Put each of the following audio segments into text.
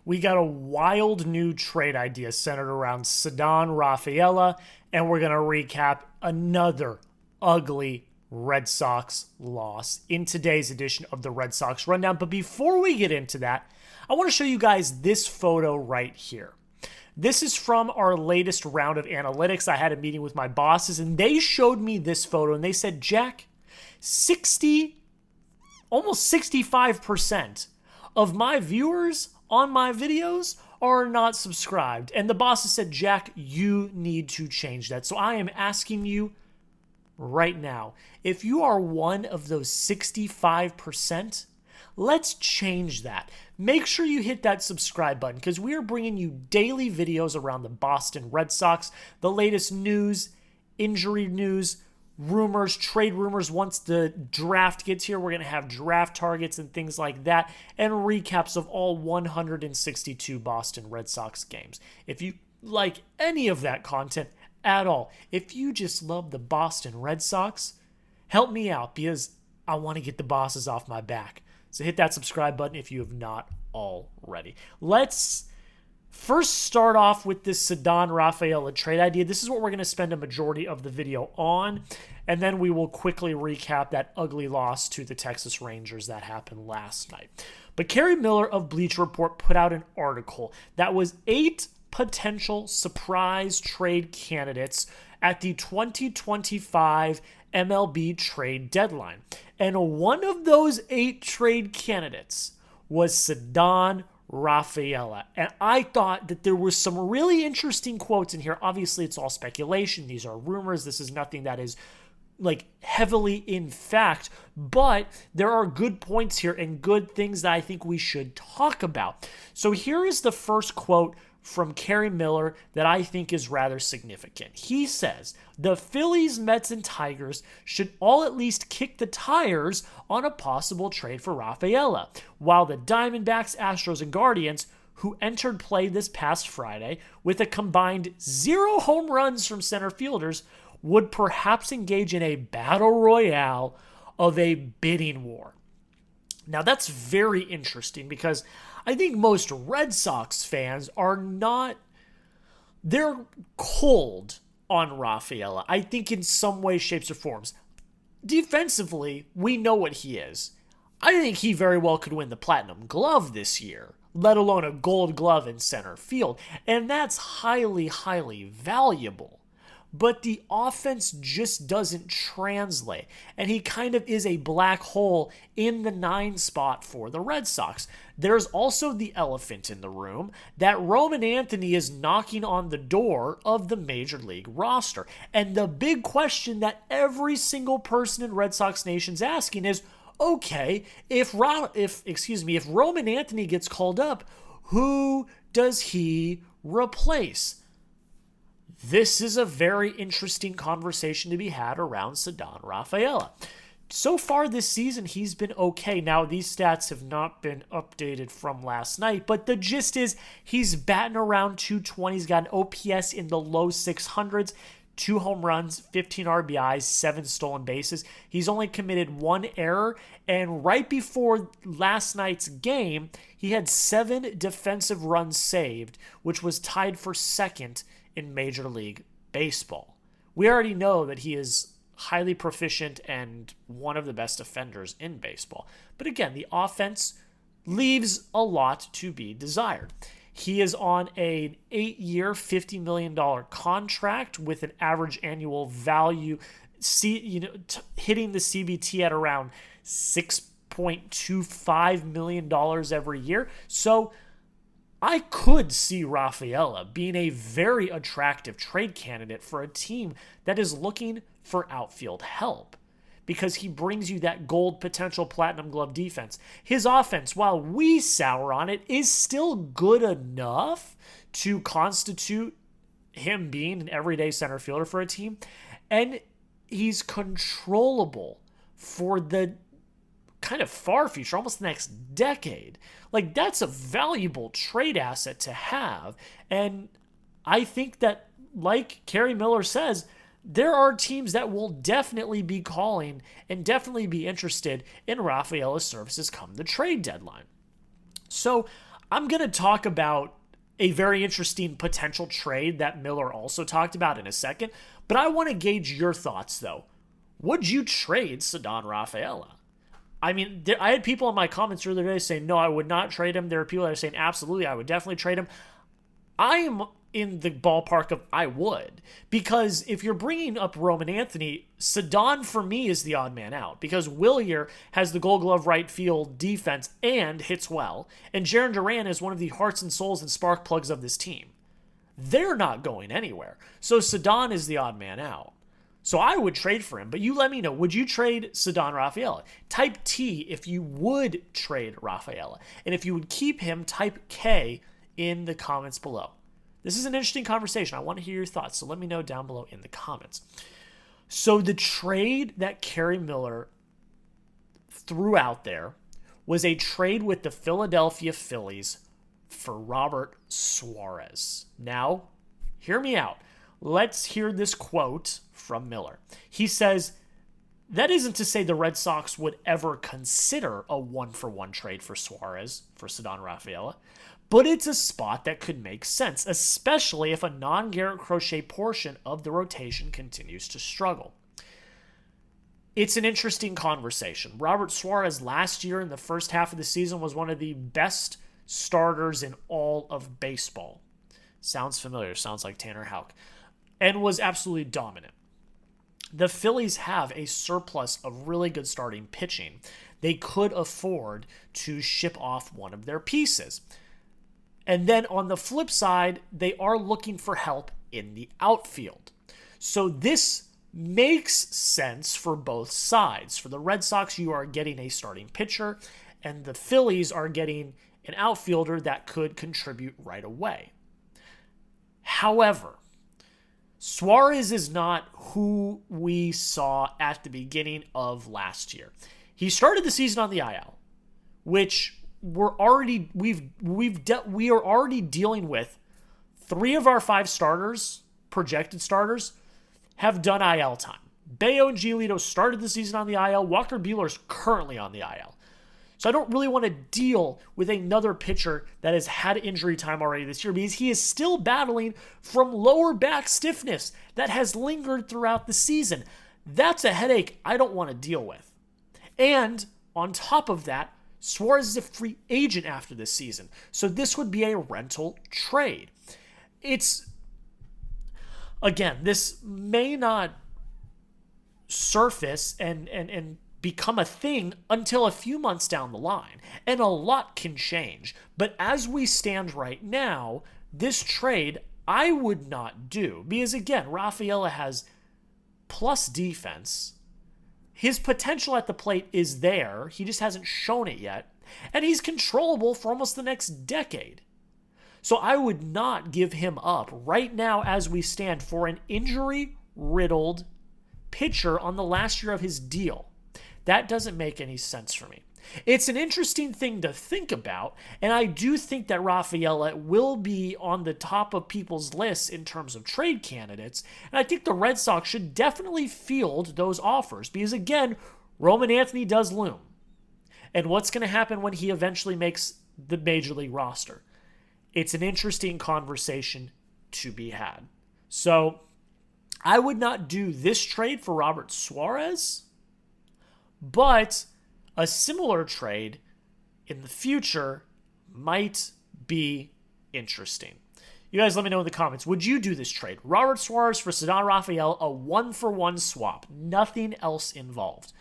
we got a wild new trade idea centered around Ceddanne Rafaela, and we're going to recap another ugly Red Sox loss in today's edition of the Red Sox Rundown. But before we get into that, I want to show you guys this photo right here. This is from our latest round of analytics. I had a meeting with my bosses, and they showed me this photo, and they said, Jack, almost 65% of my viewers on my videos are not subscribed. And the bosses said, Jack, you need to change that. So I am asking you right now, if you are one of those 65%, let's change that. Make sure you hit that subscribe button because we are bringing you daily videos around the Boston Red Sox, the latest news, injury news, rumors, trade rumors. Once the draft gets here, we're going to have draft targets and things like that, and recaps of all 162 Boston Red Sox games. If you like any of that content at all, if you just love the Boston Red Sox, help me out because I want to get the bosses off my back. So hit that subscribe button if you have not already. Let's first start off with this Ceddanne Rafaela trade idea. This is what we're going to spend a majority of the video on, and then we will quickly recap that ugly loss to the Texas Rangers that happened last night. But Kerry Miller of Bleacher Report put out an article that was 8 potential surprise trade candidates at the 2025 MLB Trade Deadline. And one of those 8 trade candidates was Ceddanne Rafaela. And I thought that there was some really interesting quotes in here. Obviously, it's all speculation. These are rumors. This is nothing that is like heavily in fact, but there are good points here and good things that I think we should talk about. So here is the first quote from Kerry Miller that I think is rather significant. He says, the Phillies, Mets, and Tigers should all at least kick the tires on a possible trade for Rafaela, while the Diamondbacks, Astros, and Guardians, who entered play this past Friday with a combined 0 home runs from center fielders, would perhaps engage in a battle royale of a bidding war. Now that's very interesting because I think most Red Sox fans are not, they're cold on Rafaela. I think in some way, shapes, or forms. Defensively, we know what he is. I think he very well could win the Platinum Glove this year, let alone a Gold Glove in center field. And that's highly, highly valuable. But the offense just doesn't translate. And he kind of is a black hole in the 9 spot for the Red Sox. There's also the elephant in the room that Roman Anthony is knocking on the door of the Major League roster. And the big question that every single person in Red Sox Nation's asking is, okay, if Roman Anthony gets called up, who does he replace? This is a very interesting conversation to be had around Ceddanne Rafaela. So far this season, he's been okay. Now, these stats have not been updated from last night, but the gist is he's batting around 220. He's got an OPS in the low 600s, 2 home runs, 15 RBIs, 7 stolen bases. He's only committed 1 error, and right before last night's game, he had 7 defensive runs saved, which was tied for second in Major League Baseball. We already know that he is highly proficient and one of the best defenders in baseball. But again, the offense leaves a lot to be desired. He is on an 8-year, $50 million contract with an average annual value, hitting the CBT at around $6.25 million every year. So I could see Rafaela being a very attractive trade candidate for a team that is looking for outfield help because he brings you that gold potential Platinum Glove defense. His offense, while we sour on it, is still good enough to constitute him being an everyday center fielder for a team, and he's controllable for the kind of far future, almost the next decade. Like, that's a valuable trade asset to have. And I think that, like Kerry Miller says, there are teams that will definitely be calling and definitely be interested in Rafaela's services come the trade deadline. So I'm going to talk about a very interesting potential trade that Miller also talked about in a second, but I want to gauge your thoughts, though. Would you trade Ceddanne Rafaela? I mean, I had people in my comments earlier today saying, no, I would not trade him. There are people that are saying, absolutely, I would definitely trade him. I am in the ballpark of I would, because if you're bringing up Roman Anthony, Ceddanne for me is the odd man out, because Wilyer has the Gold Glove right field defense and hits well, and Jarren Duran is one of the hearts and souls and spark plugs of this team. They're not going anywhere, so Ceddanne is the odd man out. So I would trade for him, but you let me know, would you trade Ceddanne Rafaela? Type T if you would trade Rafaela, and if you would keep him, type K in the comments below. This is an interesting conversation. I want to hear your thoughts, so let me know down below in the comments. So the trade that Kerry Miller threw out there was a trade with the Philadelphia Phillies for Ranger Suarez. Now, hear me out. Let's hear this quote from Miller. He says, that isn't to say the Red Sox would ever consider a one-for-one trade for Suarez for Ceddanne Rafaela, but it's a spot that could make sense, especially if a non-Garrett Crochet portion of the rotation continues to struggle. It's an interesting conversation. Ranger Suarez last year in the first half of the season was one of the best starters in all of baseball. Sounds familiar, sounds like Tanner Houck, and was absolutely dominant. The Phillies have a surplus of really good starting pitching. They could afford to ship off one of their pieces. And then on the flip side, they are looking for help in the outfield. So this makes sense for both sides. For the Red Sox, you are getting a starting pitcher, and the Phillies are getting an outfielder that could contribute right away. However, Suarez is not who we saw at the beginning of last year. He started the season on the IL, which we are already dealing with. 3 of our 5 starters, projected starters, have done IL time. Bayo and Giolito started the season on the IL. Walker Buehler is currently on the IL. So I don't really want to deal with another pitcher that has had injury time already this year, because he is still battling from lower back stiffness that has lingered throughout the season. That's a headache I don't want to deal with. And on top of that, Suarez is a free agent after this season, so this would be a rental trade. Again, this may not surface and become a thing until a few months down the line, and a lot can change. But as we stand right now, this trade I would not do, because again, Rafaela has plus defense. His potential at the plate is there. He just hasn't shown it yet. And he's controllable for almost the next decade. So I would not give him up right now as we stand for an injury-riddled pitcher on the last year of his deal. That doesn't make any sense for me. It's an interesting thing to think about, and I do think that Rafaela will be on the top of people's lists in terms of trade candidates, and I think the Red Sox should definitely field those offers, because again, Roman Anthony does loom. And what's going to happen when he eventually makes the Major League roster? It's an interesting conversation to be had. So I would not do this trade for Ranger Suarez, but a similar trade in the future might be interesting. You guys let me know in the comments. Would you do this trade? Ranger Suarez for Ceddanne Rafaela, a one-for-one swap. Nothing else involved.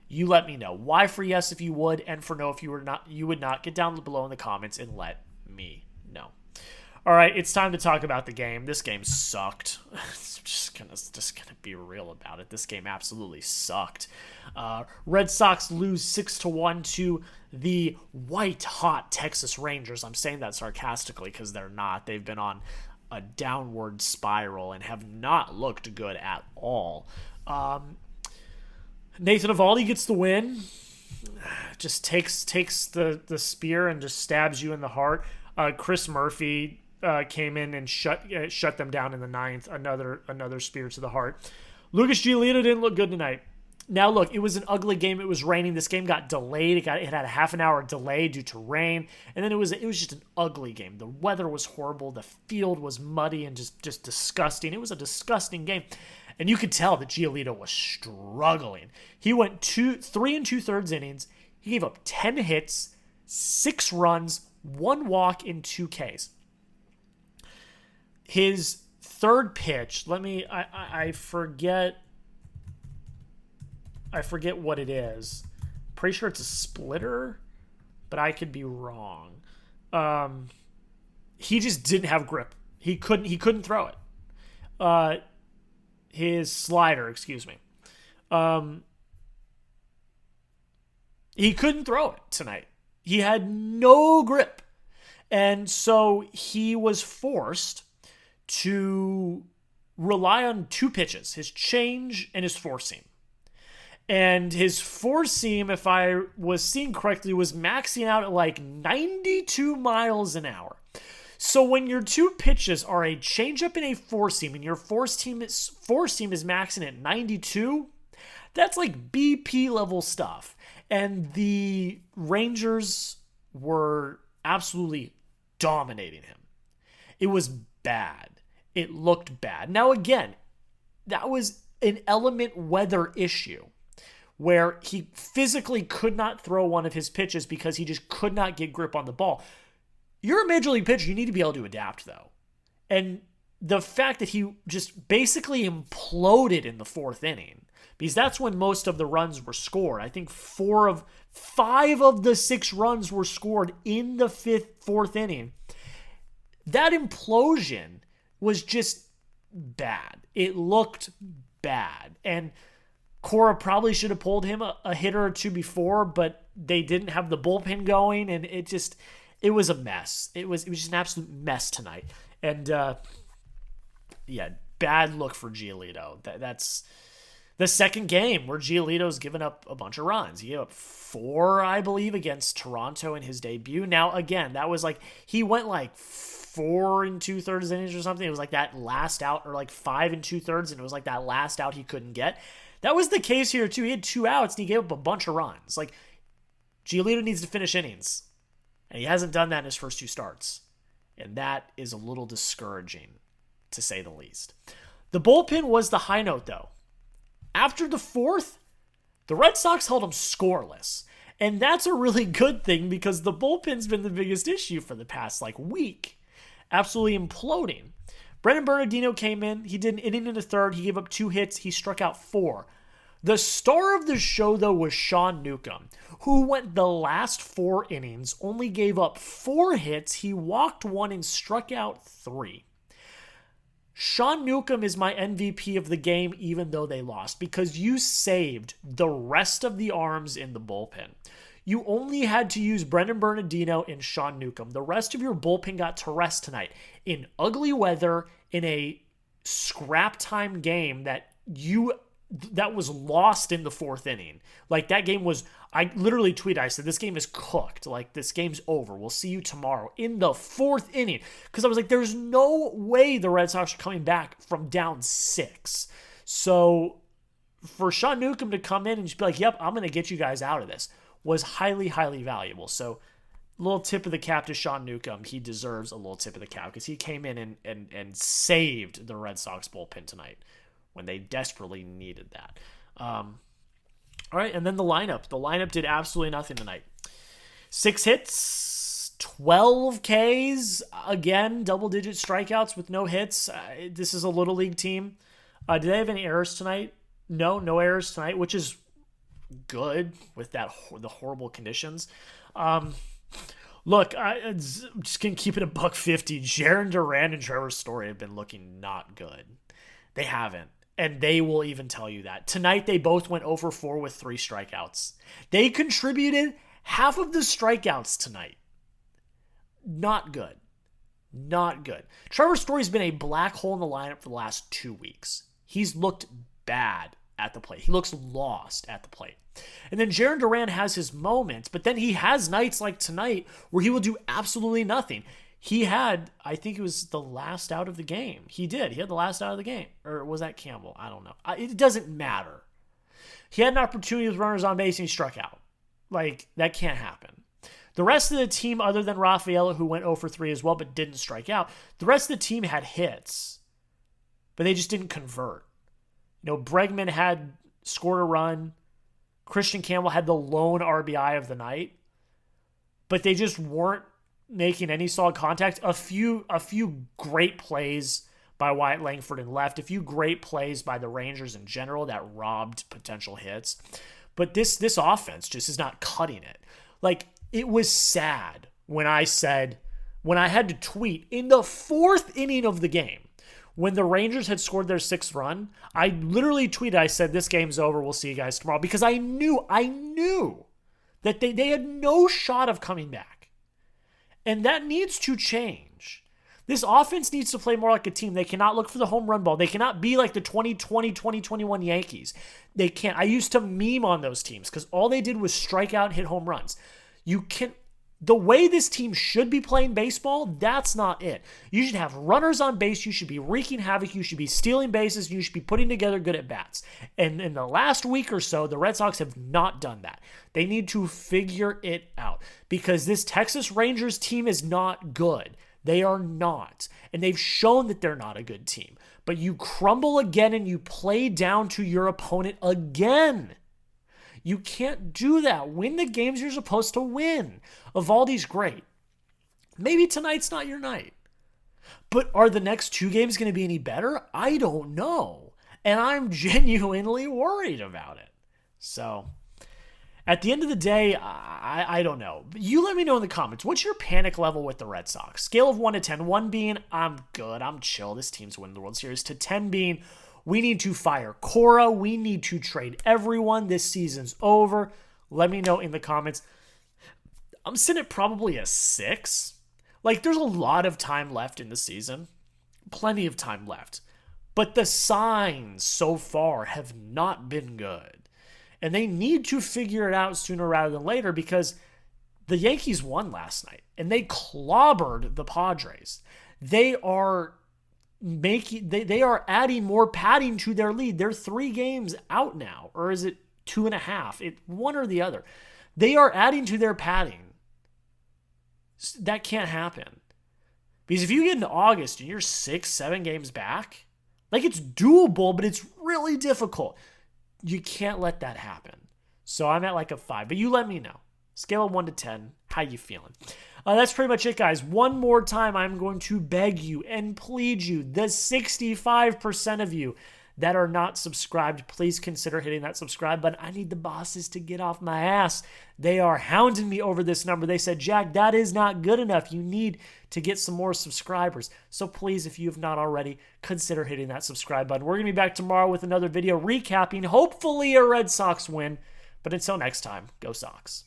You let me know. Why for yes if you would, and for no if you would not. Get down below in the comments and let me know. All right, it's time to talk about the game. This game sucked. Just gonna be real about it. This game absolutely sucked. Red Sox lose 6-1 to the white-hot Texas Rangers. I'm saying that sarcastically because they're not. They've been on a downward spiral and have not looked good at all. Nathan Eovaldi gets the win. Just takes the spear and just stabs you in the heart. Chris Murphy came in and shut them down in the 9th. Another spear to the heart. Lucas Giolito didn't look good tonight. Now, look, it was an ugly game. It was raining. This game got delayed. It had a half an hour delay due to rain. And then it was just an ugly game. The weather was horrible. The field was muddy and just disgusting. It was a disgusting game. And you could tell that Giolito was struggling. He went 3 2/3 innings. He gave up 10 hits, 6 runs, 1 walk, and 2 Ks. His third pitch, I forget what it is. Pretty sure it's a splitter, but I could be wrong. He just didn't have grip. He couldn't throw it. His slider, excuse me. He couldn't throw it tonight. He had no grip. And so he was forced to rely on 2 pitches, his change and his four seam. And his four seam, if I was seeing correctly, was maxing out at like 92 miles an hour. So when your 2 pitches are a changeup and a four seam, and your four seam is maxing at 92, that's like BP level stuff. And the Rangers were absolutely dominating him. It was bad. It looked bad. Now again, that was an element weather issue where he physically could not throw one of his pitches because he just could not get grip on the ball. You're a major league pitcher. You need to be able to adapt, though. And the fact that he just basically imploded in the 4th inning, because that's when most of the runs were scored. I think 5 of the 6 runs were scored in the 4th inning. That implosion was just bad. It looked bad. And Cora probably should have pulled him a hitter or 2 before, but they didn't have the bullpen going, and it was a mess. It was just an absolute mess tonight. And bad look for Giolito. That's the second game where Giolito's given up a bunch of runs. He gave up 4, I believe, against Toronto in his debut. Now, again, that was like, he went like 4 2/3 innings or something. It was like that last out, or like 5 2/3, and it was like that last out he couldn't get. That was the case here, too. He had 2 outs, and he gave up a bunch of runs. Like, Giolito needs to finish innings, and he hasn't done that in his first 2 starts. And that is a little discouraging, to say the least. The bullpen was the high note, though. After the 4th, the Red Sox held them scoreless. And that's a really good thing because the bullpen's been the biggest issue for the past, week. Absolutely imploding. Brendan Bernardino came in. He did an inning in the 3rd. He gave up 2 hits. He struck out 4. The star of the show, though, was Sean Newcomb, who went the last 4 innings, only gave up 4 hits. He walked 1 and struck out 3. Sean Newcomb is my MVP of the game, even though they lost, because you saved the rest of the arms in the bullpen. You only had to use Brendan Bernardino and Sean Newcomb. The rest of your bullpen got to rest tonight in ugly weather, in a scrap time game that was lost in the 4th inning. Like, that game was, I literally tweeted, I said, this game is cooked. Like, this game's over. We'll see you tomorrow in the 4th inning. Because I was like, there's no way the Red Sox are coming back from down 6. So for Sean Newcomb to come in and just be like, yep, I'm going to get you guys out of this, was highly, highly valuable. So little tip of the cap to Sean Newcomb. He deserves a little tip of the cap because he came in and saved the Red Sox bullpen tonight when they desperately needed that. All right, and then the lineup. The lineup did absolutely nothing tonight. 6 hits, 12 Ks. Again, double-digit strikeouts with no hits. This is a Little League team. Did they have any errors tonight? No errors tonight, which is good with the horrible conditions. Look, I'm just going to keep it $150. Jarren, Duran, and Trevor Story have been looking not good. They haven't. And they will even tell you that. Tonight, they both went 0 for 4 with 3 strikeouts. They contributed half of the strikeouts tonight. Not good. Not good. Trevor Story's been a black hole in the lineup for the last 2 weeks. He's looked bad at the plate. He looks lost at the plate. And then Jarren Duran has his moments, but then he has nights like tonight where he will do absolutely nothing. He had, I think it was the last out of the game. He did. He had the last out of the game. Or was that Campbell? I don't know. It doesn't matter. He had an opportunity with runners on base and he struck out. Like, that can't happen. The rest of the team, other than Rafaela, who went 0 for 3 as well, but didn't strike out, the rest of the team had hits, but they just didn't convert. Bregman had scored a run. Christian Campbell had the lone RBI of the night, but they just weren't making any solid contact. A few great plays by Wyatt Langford in left, a few great plays by the Rangers in general that robbed potential hits. But this offense just is not cutting it. Like, it was sad when I had to tweet in the 4th inning of the game, when the Rangers had scored their 6th run, I literally tweeted, I said, this game's over, we'll see you guys tomorrow. Because I knew that they had no shot of coming back. And that needs to change. This offense needs to play more like a team. They cannot look for the home run ball. They cannot be like the 2020, 2021 Yankees. They can't. I used to meme on those teams because all they did was strike out and hit home runs. The way this team should be playing baseball, that's not it. You should have runners on base. You should be wreaking havoc. You should be stealing bases. You should be putting together good at-bats. And in the last week or so, the Red Sox have not done that. They need to figure it out because this Texas Rangers team is not good. They are not. And they've shown that they're not a good team. But you crumble again and you play down to your opponent again. You can't do that. Win the games you're supposed to win. Evaldi's great. Maybe tonight's not your night. But are the next 2 games going to be any better? I don't know. And I'm genuinely worried about it. So, at the end of the day, I don't know. You let me know in the comments. What's your panic level with the Red Sox? Scale of 1 to 10. 1 being, I'm good, I'm chill, this team's winning the World Series. To 10 being, we need to fire Cora. We need to trade everyone. This season's over. Let me know in the comments. I'm sitting at probably a 6. Like, there's a lot of time left in the season. Plenty of time left. But the signs so far have not been good. And they need to figure it out sooner rather than later because the Yankees won last night. And they clobbered the Padres. They are adding more padding to their lead. They're 3 games out now, or is it 2.5? One or the other. They are adding to their padding. That can't happen. Because if you get into August and you're 6-7 games back, like, it's doable, but it's really difficult. You can't let that happen. So I'm at like a 5, but you let me know. Scale of 1 to 10, how you feeling? That's pretty much it, guys. One more time, I'm going to beg you and plead you, the 65% of you that are not subscribed, please consider hitting that subscribe button. I need the bosses to get off my ass. They are hounding me over this number. They said, Jack, that is not good enough. You need to get some more subscribers. So please, if you have not already, consider hitting that subscribe button. We're going to be back tomorrow with another video recapping, hopefully, a Red Sox win. But until next time, go Sox.